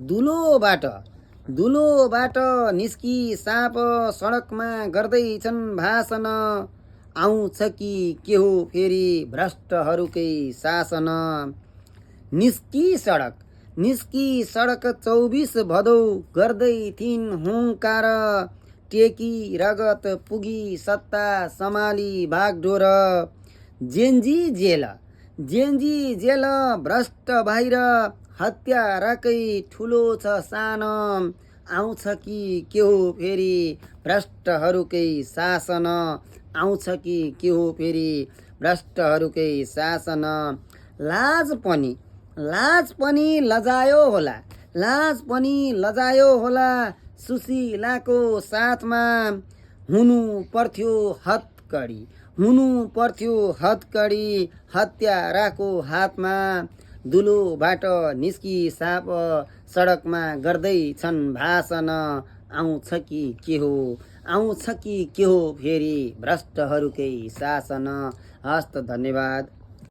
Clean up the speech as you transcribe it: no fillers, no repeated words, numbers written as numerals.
दुलोबाट निस्की साँप सडकमा गर्दैछन् भाषण। आउँछ कि के हो फेरि भ्रष्टहरूकै शासन। निस्की सडक 24 भदौ गर्दै थिइन् हुङ्कार। टेकी रगत पुगी सत्ता सम्हाली भागडोर। जेन्जी जेल भ्रष्ट बाहिर हत्याराकै ठुलो छ सान। आउँछ कि के हो फेरि भ्रष्टहरूकै शासन। आउँछ कि के हो फेरि भ्रष्टहरूकै शासन। लाज पनि लजायो होला सुशीलाको साथमा। हुनु पर्थ्यो हतकडी हत्याराको हातमा। दुलोबाट निस्की साँप सडकमा गर्दैछन् भाषण। आउँछ कि के हो फेरि भ्रष्टहरूकै शासन। हस्त धन्यवाद।